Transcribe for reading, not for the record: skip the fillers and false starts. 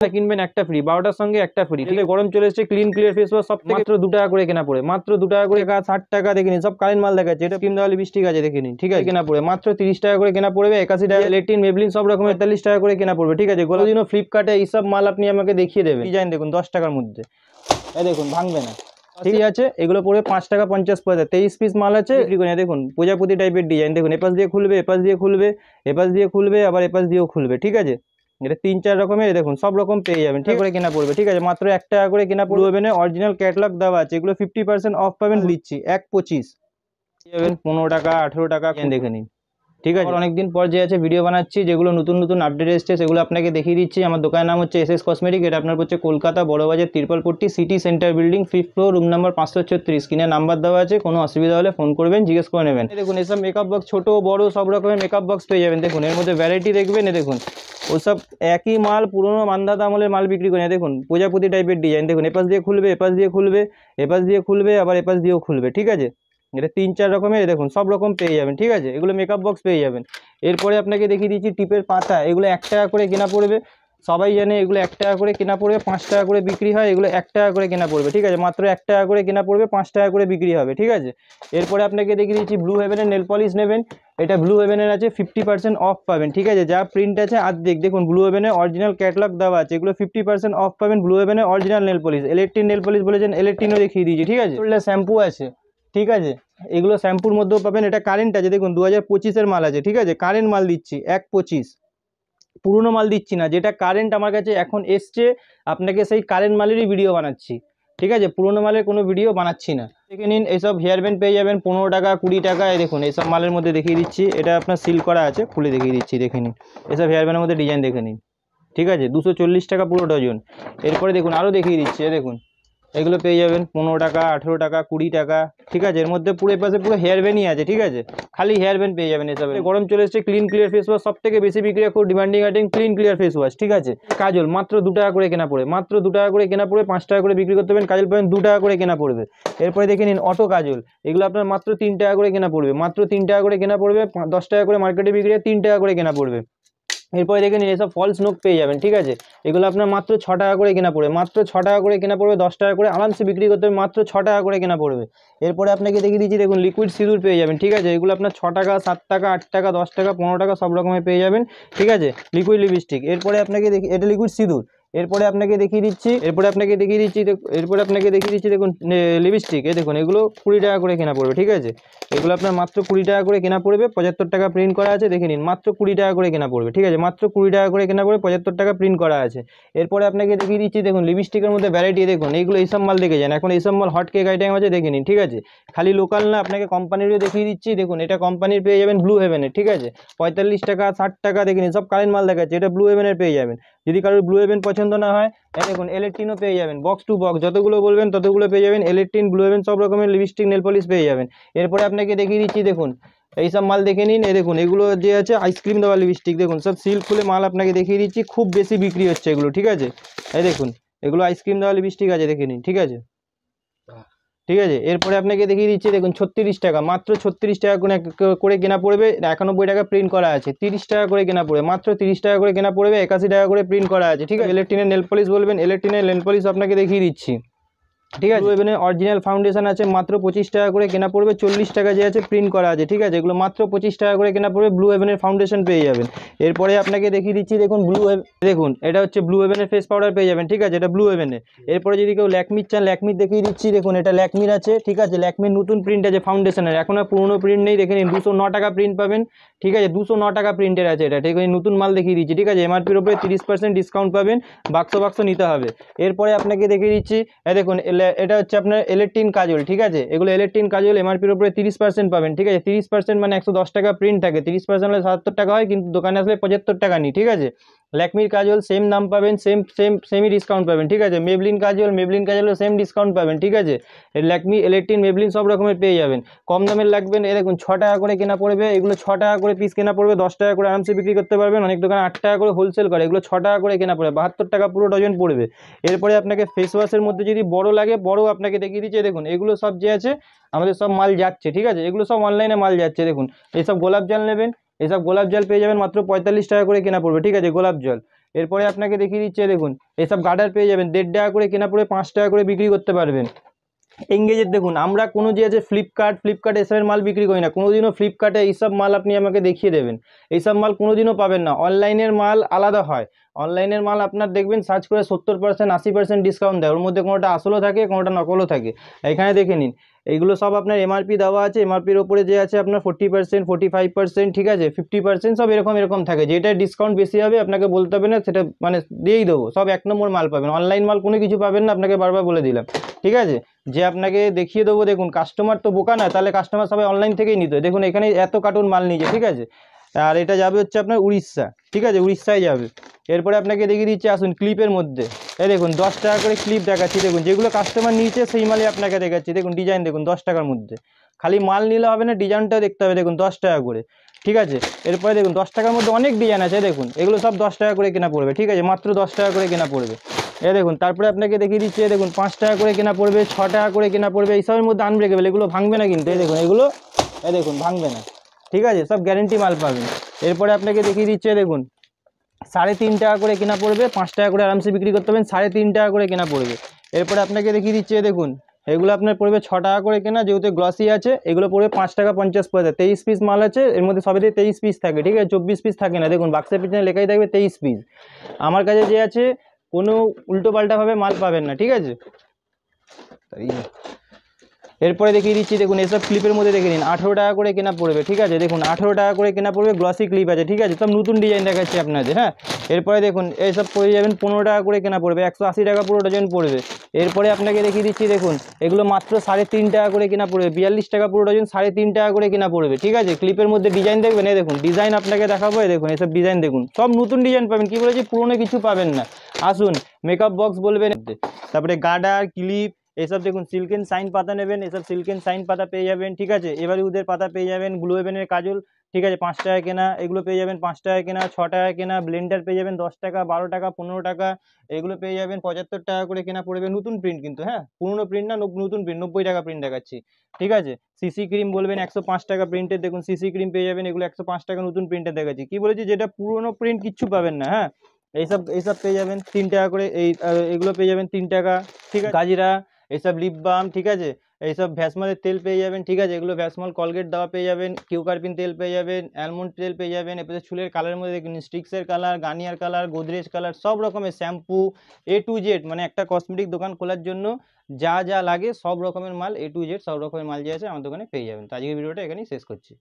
কিনবেন একটা ফ্রি, 12টার সঙ্গে একটা ফ্রি। ঠিক আছে, গরম চলে এসেছে, ক্লিন ক্লিয়ার ফেস ওয়াশ সব থেকে মাত্র 2 টাকা করে কেনা পড়ে, মাত্র 2 টাকা করে। 60 টাকা দেখে নিন, সব কারেন্ট মাল দেখাচ্ছে। এটা ক্রিম দেওয়া লিপস্টিক আছে দেখে নিন, ঠিক আছে, কেনা পড়ে মাত্র 30 টাকা করে কেনা পড়বে। 81 টাকা লেটিন মেবলিন সব রকমের 43 টাকা করে কেনা পড়বে। ঠিক আছে, গোলাদিনও ফ্লিপকার্টে এইসব মাল আপনি আমাকে দেখিয়ে দেবেন। ডিজাইন দেখুন 10 টাকার মধ্যে, এই দেখুন ভাঙবে না, ঠিক আছে। এগুলো পড়বে 5 টাকা 50 পয়সা, 23 পিস মাল আছে বিক্রি করে। দেখুন প্রজাপতি টাইপের ডিজাইন, দেখুন এপাশ দিয়ে খুলবে, এপাশ দিয়ে খুলবে, এপাশ দিয়ে খুলবে, আবার এপাশ দিয়েও খুলবে। ঠিক আছে, এটা 3-4 রকমের, দেখুন সব রকম পেয়ে যাবেন। ঠিক করে কেনা পড়বে, ঠিক আছে, মাত্র 1 টাকা করে কেনা পড়বে। না অরিজিনাল ক্যাটালগ দেওয়া আছে, এগুলো 50% অফ পাবেন, দিচ্ছি 1.25 যাবেন 15 টাকা 18 টাকা দেখে নিন। ঠিক আছে, অনেকদিন পর যে আছে ভিডিও বানাচ্ছি, যেগুলো নতুন নতুন আপডেট এসছে সেগুলো আপনাকে দেখিয়ে দিচ্ছি। আমার দোকানের নাম হচ্ছে এসএস কসমেটিক। এটা আপনার হচ্ছে Kolkata Burrabazar Tirpalpatti city centre building 5th floor, room number 536। স্ক্রিনে নাম্বার দেওয়া আছে, কোনো অসুবিধা হলে ফোন করবেন, জিজ্ঞেস করে নেবেন। দেখুন এসব মেকআপ বক্স ছোটো বড় সব রকমের মেকআপ বক্স পেয়ে যাবেন। দেখুন এর মধ্যে ভ্যারাইটি দেখবেন, দেখুন ওসব একই মাল পুরোনো মান্ধাতা আমলের মাল বিক্রি করে। দেখুন প্রজাপতি টাইপের ডিজাইন, দেখুন এপাশ দিয়ে খুলবে, এপাশ দিয়ে খুলবে, এপাশ দিয়ে খুলবে, আবার এপাশ দিয়েও খুলবে। ঠিক আছে, এটা 3-4 রকমের, দেখুন সব রকম পেয়ে যাবেন। ঠিক আছে, এগুলো মেকআপ বক্স পেয়ে যাবেন। এরপরে আপনাকে দেখিয়ে দিচ্ছি টিপের পাতা, এগুলো 1 টাকা করে কেনা পড়বে। সবাই জানে এগুলো 1 টাকা করে কেনা পড়বে, 5 টাকা করে বিক্রি হয়। এগুলো 1 টাকা করে কেনা পড়বে। ঠিক আছে, মাত্র 1 টাকা করে কেনা পড়বে, 5 টাকা করে বিক্রি হবে। ঠিক আছে, এরপরে আপনাকে দেখিয়ে দিচ্ছি ব্লু হেভেনের নেল পলিশ নেবেন। এটা ব্লু হেভেনের আছে, 50% অফ পাবেন। ঠিক আছে, যা প্রিন্ট আছে আর্ধেক, দেখুন ব্লু হেভেনের অরিজিনাল ক্যাটালগ দেওয়া আছে, এগুলো 50% অফ পাবেন। ব্লু হেভেনের original nail polish, electric nail polish বলেছেন, ইলেকট্রিকও দেখিয়ে দিয়েছি। ঠিক আছে, শ্যাম্পু আছে, ঠিক আছে, এগুলো শ্যাম্পুর মধ্যেও পাবেন। এটা কারেন্ট আছে, দেখুন 2025-এর মাল আছে। ঠিক আছে, কারেন্ট মাল দিচ্ছি 1.25, পুরনো মাল দিচ্ছি না, যেটা কারেন্ট আমার কাছে এখন এসছে আপনাকে সেই কারেন্ট মালেরই ভিডিও বানাচ্ছি। ঠিক আছে, পুরনো মালের কোনো ভিডিও বানাচ্ছি না। দেখে নিন, এইসব হেয়ার ব্যান্ড পেয়ে যাবেন 15 টাকা 20 টাকা। দেখুন এইসব মালের মধ্যে দেখিয়ে দিচ্ছি, এটা আপনার সিল করা আছে, খুলে দেখিয়ে দিচ্ছি, দেখে নিন এসব হেয়ার ব্যান্ডের মধ্যে ডিজাইন দেখে নিন। ঠিক আছে, 240 টাকা পুরো ডজন। এরপরে দেখুন আরও দেখিয়ে দিচ্ছি, দেখুন এগুলো পেয়ে যাবেন 15 টাকা 18 টাকা 20 টাকা। ঠিক আছে, এর মধ্যে পুরো পাশে পুরো হেয়ার ব্যান্ডই আছে। ঠিক আছে, খালি হেয়ার ব্যান্ড পেয়ে যাবেন এসব। গরম চলে এসেছে, ক্লিন ক্লিয়ার ফেস ওয়াশ সব থেকে বেশি বিক্রি, খুব demanding item clean clear face wash. ঠিক আছে, কাজল মাত্র 2 টাকা করে কেনা পড়ে, মাত্র 2 টাকা করে কেনা পড়ে, 5 টাকা করে বিক্রি করতে পারেন। কাজল পাবেন 2 টাকা করে কেনা পড়বে। এরপরে দেখে নিন অটো কাজল, এগুলো আপনার মাত্র 3 টাকা করে কেনা পড়বে, মাত্র 3 টাকা করে কেনা পড়বে। 10 টাকা করে মার্কেটে বিক্রি হয়, 3 টাকা করে কেনা পড়বে। এরপরে দেখে নিন এসব ফলস নোক পেয়ে যাবেন। ঠিক আছে, এগুলো আপনার মাত্র 6 টাকা করে কেনা পড়বে, মাত্র 6 টাকা করে কেনা পড়বে। 10 টাকা করে আরামসে বিক্রি করতে হবে, মাত্র 6 টাকা করে কেনা পড়বে। এরপরে আপনাকে দেখিয়ে দিচ্ছি, দেখুন লিকুইড সিঁদুর পেয়ে যাবেন। ঠিক আছে, এগুলো আপনার 6 টাকা 7 টাকা 8 টাকা 10 টাকা 15 টাকা সব রকমের পেয়ে যাবেন। ঠিক আছে, লিকুইড লিপস্টিক। এরপরে আপনাকে দেখি, এটা লিকুইড সিঁদুর। এরপরে আপনাকে দেখিয়ে দিচ্ছি, দেখুন লিপস্টিক, এই দেখুন এগুলো 20 টাকা করে কেনা পড়বে। ঠিক আছে, এগুলো আপনার মাত্র 20 টাকা করে কেনা পড়বে, 75 টাকা প্রিন্ট করা আছে, দেখে নিন মাত্র 20 টাকা করে কেনা পড়বে। ঠিক আছে, মাত্র 20 টাকা করে কেনা পড়বে, 75 টাকা প্রিন্ট করা আছে। এরপরে আপনাকে দেখিয়ে দিচ্ছি, দেখুন লিপস্টিকের মধ্যে ভ্যারাইটি, দেখুন এইগুলো এইসব মাল দেখে যান, এখন এইসব মাল হট কেক আইটেম আছে, দেখে নিন। ঠিক আছে, খালি লোকাল না, আপনাকে কোম্পানিরও দেখিয়ে দিচ্ছি। দেখুন এটা কোম্পানির পেয়ে যাবেন ব্লু হেভেনের। ঠিক আছে, 45 টাকা 60 টাকা, দেখে নিন সব কারেন্ট মাল দেখাচ্ছে, এটা ব্লু হেভেনের পেয়ে যাবেন। যদি কারোর ব্লু হেভেন পছন্দ না হয়, দেখুন ইলেকট্রিনও পেয়ে যাবেন, বক্স টু বক্স যতগুলো বলবেন ততগুলো পেয়ে যাবেন। ইলেকট্রিন ব্লু হেভেন সব রকমের লিপস্টিক নেল পলিশ পেয়ে যাবেন। এরপরে আপনাকে দেখিয়ে দিচ্ছি, দেখুন এইসব মাল দেখে নিন। দেখুন এগুলো যে আছে আইসক্রিম দেওয়া লিপস্টিক, দেখুন সব সিল খুলে মাল আপনাকে দেখিয়ে দিচ্ছি, খুব বেশি বিক্রি হচ্ছে এগুলো। ঠিক আছে, এই দেখুন এগুলো আইসক্রিম দেওয়া লিপস্টিক আছে, দেখে নিন। ঠিক আছে, ঠিক আছে, এরপরে আপনাকে দেখিয়ে দিচ্ছি, দেখুন 36 টাকা, মাত্র 36 টাকা করে কেনা পড়বে। 91 টাকা প্রিন্ট করা আছে, 30 টাকা করে কেনা পড়বে, মাত্র 30 টাকা করে কেনা পড়বে। 81 টাকা করে প্রিন্ট করা আছে। ঠিক আছে, ইলেকট্রিনের নেল পলিশ বলবেন, ইলেকট্রিনের নেল পলিশ আপনাকে দেখিয়ে দিচ্ছি। ঠিক আছে, এখানে অরিজিনাল ফাউন্ডেশন আছে, মাত্র 25 টাকা করে কেনা পড়বে। 40 টাকা যে আছে প্রিন্ট করা আছে। ঠিক আছে, এগুলো মাত্র 25 টাকা করে কেনা পড়বে। ব্লু হেভেনের ফাউন্ডেশন পেয়ে যাবেন। এরপরে আপনাকে দেখিয়ে দিচ্ছি, দেখুন দেখুন এটা হচ্ছে ব্লু হেভেনের ফেস পাউডার পেয়ে যাবেন। ঠিক আছে, এটা ব্লু হেভেনের। এরপরে যদি কেউ ল্যাকমির চান, ল্যাকমির দেখিয়ে দিচ্ছি, দেখুন এটা ল্যাকমির আছে। ঠিক আছে, ল্যাকমির নতুন প্রিন্ট আছে ফাউন্ডেশনের, এখন আর পুরোনো প্রিন্ট নেই, দেখে নিন 209 টাকা প্রিন্ট পাবেন। ঠিক আছে, 209 টাকা প্রিন্টের আছে এটা। ঠিক আছে, নতুন মাল দেখিয়ে দিচ্ছি। ঠিক আছে, এমআরপির উপরে 30% ডিসকাউন্ট পাবেন, বাক্স নিতে হবে। এরপরে আপনাকে দেখিয়ে দিচ্ছি, দেখুন এটা হচ্ছে আপনার ইলেকট্রিন কাজল। ঠিক আছে, এগুলো ইলেকট্রিন কাজল এমআরপির উপরে 30% পাবেন। ঠিক আছে, 30% মানে 110 টাকা প্রিন্ট থাকে, 30% হলে 77 টাকা হয়, কিন্তু দোকানে আসলে 75 টাকা নিই। ঠিক আছে, ল্যাকমির কাজল সেম দাম পাবেন, সেমই ডিসকাউন্ট পাবেন। ঠিক আছে, মেবলিন কাজলও সেম ডিসকাউন্ট পাবেন। ঠিক আছে, ল্যাকমি ইলেকট্রিন মেবলিন সব রকমের পেয়ে যাবেন। কম দামের লাগবেন, দেখুন 6 টাকা করে কেনা পড়বে, এগুলো 6 টাকা করে পিস কেনা পড়বে, 10 টাকা করে আরামসে বিক্রি করতে পারবেন। অনেক দোকানে 8 টাকা করে হোলসেল করে, এগুলো 6 টাকা করে কেনা পড়বে, 72 টাকা পুরো ডজন পড়বে। এরপরে আপনাকে ফেস ওয়াশের মধ্যে যদি বড় লাগে, বড় আপনাকে দেখিয়ে দিচ্ছে, দেখুন এগুলো সব যে আছে আমাদের সব মাল যাচ্ছে। ঠিক আছে, এগুলো সব অনলাইনে মাল যাচ্ছে। দেখুন এইসব গোলাপ জল নেবেন, এইসব গোলাপ জল পেয়ে যাবেন মাত্র 45 টাকা করে কেনা পড়বে। ঠিক আছে, গোলাপ জল। এরপরে আপনাকে দেখিয়ে দিচ্ছে দেখুন এসব গার্ডার পেয়ে যাবেন 1.5 টাকা করে কেনা পড়ে 5 টাকা করে বিক্রি করতে পারবেন। এঙ্গেজের দেখুন আমরা কোনো যে আছে ফ্লিপকার্ট এসবের মাল বিক্রি করি না, কোনোদিনও ফ্লিপকার্টে এইসব মাল আপনি আমাকে দেখিয়ে দেবেন, এইসব মাল কোনোদিনও পাবেন না। অনলাইনের মাল আলাদা হয়, অনলাইনের মাল আপনার দেখবেন সার্চ করে 70% 80% ডিসকাউন্ট দেয়, ওর মধ্যে কোনোটা আসলও থাকে কোনোটা নকলও থাকে। এখানে দেখে নিন এইগুলো সব আপনার এমআরপি দেওয়া আছে, এমআরপির ওপরে যে আছে আপনার 40% 45%, ঠিক আছে 50% সব এরকম থাকে। যেটা ডিসকাউন্ট বেশি হবে আপনাকে বলতে হবে না, সেটা মানে দিয়েই দেবো। সব 1 নম্বর মাল পাবেন, অনলাইন মাল কোনো কিছু পাবেন না, আপনাকে বারবার বলে দিলাম, ঠিক আছে। যে আপনাকে দেখিয়ে দেবো দেখুন কাস্টমার তো বোকা না, তাহলে কাস্টমার সবাই অনলাইন থেকেই নিত। দেখুন এখানে এত কার্টুন মাল নিয়েছে, ঠিক আছে। আর এটা যাবে হচ্ছে আপনার উড়িষ্যা, ঠিক আছে, উড়িষ্যায় যাবে। এরপরে আপনাকে দেখিয়ে দিচ্ছি আসুন ক্লিপের মধ্যে, এই দেখুন 10 টাকা করে ক্লিপ দেখাচ্ছি, দেখুন যেগুলো কাস্টমার নিয়েছে সেই মালই আপনাকে দেখাচ্ছি। দেখুন ডিজাইন দেখুন 10 টাকার মধ্যে, খালি মাল নিলে হবে না, ডিজাইনটাও দেখতে হবে। দেখুন 10 টাকা করে, ঠিক আছে। এরপরে দেখুন 10 টাকার মধ্যে অনেক ডিজাইন আছে, দেখুন এগুলো সব 10 টাকা করে কেনা পড়বে, ঠিক আছে, মাত্র 10 টাকা করে কেনা পড়বে। এ দেখুন তারপরে আপনাকে দেখিয়ে দিচ্ছি দেখুন 5 টাকা করে কেনা পড়বে, 6 টাকা করে কেনা পড়বে, এইসবের মধ্যে আনব্রেকেবল, এগুলো ভাঙবে না কিন্তু, এই দেখুন এগুলো এই দেখুন ভাঙবে না, ঠিক আছে, সব গ্যারেন্টি মাল পাবেন। এরপরে আপনাকে দেখিয়ে দিচ্ছে দেখুন 3.5 টাকা করে কেনা পড়বে, 5 টাকা করে আরামসে বিক্রি করতে পারবেন, 3.5 টাকা করে কেনা পড়বে। এরপরে আপনাকে দেখিয়ে দিচ্ছে দেখুন এগুলো আপনার পড়বে 6 টাকা করে কেনা, যেহেতু গ্লসি আছে এগুলো পড়বে 5 টাকা 50 পয়সা। 23 পিস মাল আছে, এর মধ্যে সবেতে 23 পিস থাকে, ঠিক আছে, 24 পিস থাকে না। দেখুন বাক্সের পিছনে লেখাই থাকবে 23 পিস। আমার কাছে যে আছে কোনো উল্টো পাল্টাভাবে মাল পাবেন না, ঠিক আছে। এরপরে দেখিয়ে দিচ্ছি দেখুন এসব ক্লিপের মধ্যে দেখে নিন 18 টাকা করে কেনা পড়বে, ঠিক আছে, দেখুন 18 টাকা করে কেনা পড়বে, গ্লসি ক্লিপ আছে, ঠিক আছে, সব নতুন ডিজাইন দেখাচ্ছি আপনাদের, হ্যাঁ। এরপরে দেখুন এইসব পড়ে যাবেন 15 টাকা করে কেনা পড়বে, 180 টাকা পুরো ডজন পড়বে। এরপরে আপনাকে দেখিয়ে দিচ্ছি দেখুন এগুলো মাত্র 3.5 টাকা করে কেনা পড়বে, 42 টাকা পুরো ডজন, 3.5 টাকা করে কেনা পড়বে, ঠিক আছে। ক্লিপের মধ্যে ডিজাইন দেখবেন, এই দেখুন ডিজাইন আপনাকে দেখাবো, এই দেখুন এসব ডিজাইন দেখুন সব নতুন ডিজাইন পাবেন, কি বলেছি পুরনো কিছু পাবেন না। আসুন মেকআপ বক্স বলবেন, তারপরে গার্ডার ক্লিপ এইসব দেখুন সিল্কেন সাইন পাতা নেবেন, এসব সিল্কেন সাইন পাতা পেয়ে যাবেন, ঠিক আছে। এবারে উদের পাতা পেয়ে যাবেন, গ্লো হেভেনের কাজল, ঠিক আছে, 5 টাকা কেনা, এগুলো পেয়ে যাবেন 5 টাকা কেনা, 6 টাকা কেনা। ব্লেন্ডার পেয়ে যাবেন 10 টাকা 12 টাকা 15 টাকা, এগুলো পেয়ে যাবেন 75 টাকা করে কেনা পড়বে। নতুন প্রিন্ট কিন্তু, হ্যাঁ, পুরনো প্রিন্ট না, নতুন প্রিন্ট, 90 টাকা প্রিন্ট দেখাচ্ছি, ঠিক আছে। সিসি ক্রিম বলবেন 105 টাকা প্রিন্টের, দেখুন সিসি ক্রিম পেয়ে যাবেন, এগুলো 105 টাকা নতুন প্রিন্টের দেখাচ্ছি। কি বলেছি যেটা পুরনো প্রিন্ট কিচ্ছু পাবেন না, হ্যাঁ। এইসব পেয়ে যাবেন 3 টাকা করে, এগুলো পেয়ে যাবেন 3 টাকা, ঠিক আছে। গাজিরা এইসব লিপ বাম, ঠিক আছে, এইসব ভ্যাসমালের তেল পেয়ে যাবেন, ঠিক আছে, এগুলো ভ্যাসমাল কলগেট দেওয়া পেয়ে যাবেন, কিউকারপিন তেল পেয়ে যাবেন, অ্যালমন্ড তেল পেয়ে যাবেন। এরপরে চুলের কালারের মধ্যে দেখুন স্টিক্সের colour, Garnier colour, Godrej colour, সব রকমের শ্যাম্পু A to Z, মানে একটা কসমেটিক দোকান খোলার জন্য যা যা লাগে সব রকমের মাল A to Z, সব রকমের মাল যে আছে আমার দোকানে পেয়ে যাবেন। তো আজকের ভিডিওটা এখানেই শেষ করছি।